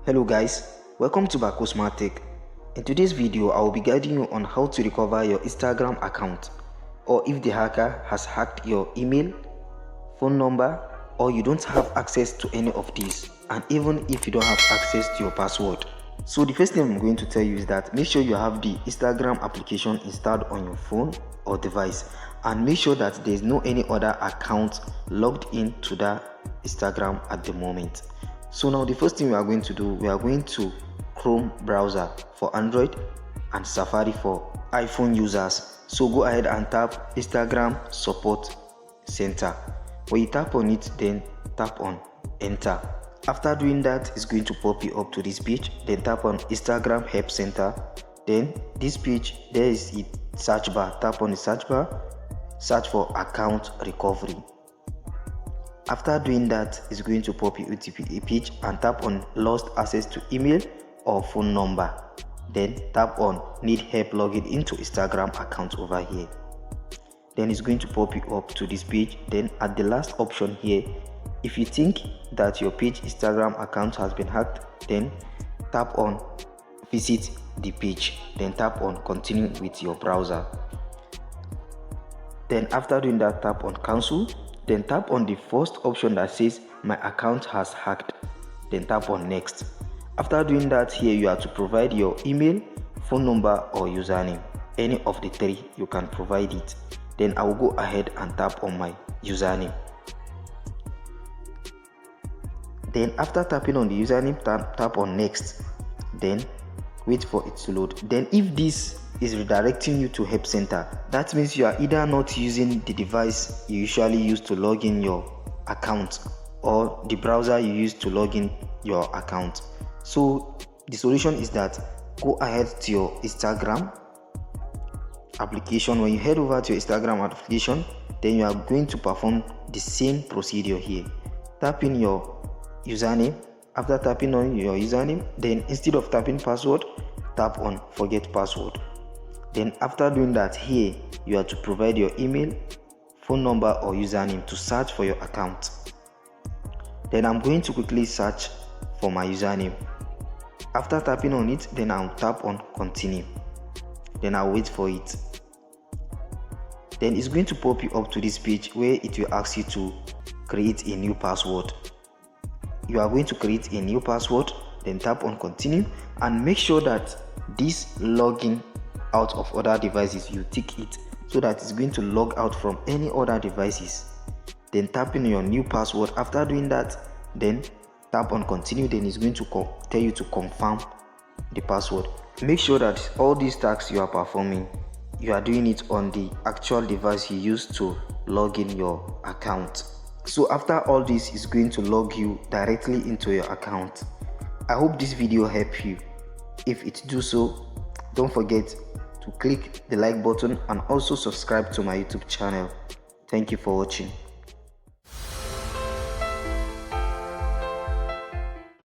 Hello guys, welcome to Bako Smart Tech. In today's video, I will be guiding you on how to recover your Instagram account, or if the hacker has hacked your email, phone number, or you don't have access to any of these, and even if you don't have access to your password. So the first thing I'm going to tell you is that make sure you have the Instagram application installed on your phone or device, and make sure that there is no any other account logged into that Instagram at the moment. So now the first thing we are going to do, we are going to Chrome browser for Android and Safari for iPhone users. So go ahead and tap Instagram Support Center. When you tap on it, then tap on Enter. After doing that, it's going to pop you up to this page. Then tap on Instagram Help Center. Then this page, there is the search bar. Tap on the search bar, search for account recovery. After doing that, it's going to pop you to a page and tap on lost access to email or phone number. Then tap on need help logging into Instagram account over here. Then it's going to pop you up to this page. Then at the last option here, if you think that your page Instagram account has been hacked, then tap on visit the page. Then tap on continue with your browser. Then after doing that, tap on cancel. Then tap on the first option that says my account has hacked. Then tap on next. After doing that, here you are to provide your email, phone number or username. Any of the three, you can provide it. Then I will go ahead and tap on my username. Then after tapping on the username, tap on next. Then wait for it to load. Then if this is redirecting you to Help Center, that means you are either not using the device you usually use to log in your account or the browser you use to log in your account. So the solution is that go ahead to your Instagram application. When you head over to your Instagram application, then you are going to perform the same procedure here. Tap in your username. After tapping on your username, then instead of tapping password, tap on forget password. Then after doing that, here you are to provide your email, phone number or username to search for your account. Then I'm going to quickly search for my username. After tapping on it, then I'll tap on continue. Then I'll wait for it. Then it's going to pop you up to this page where it will ask you to create a new password. You are going to create a new password, then tap on continue and make sure that this login out of other devices, you tick it so that it's going to log out from any other devices. Then tap in your new password. After doing that, then tap on continue. Then it's going to tell you to confirm the password. Make sure that all these tasks you are performing, you are doing it on the actual device you use to log in your account. So after all this, is going to log you directly into your account. I hope this video helped you. If it do so, don't forget to click the like button and also subscribe to my YouTube channel. Thank you for watching.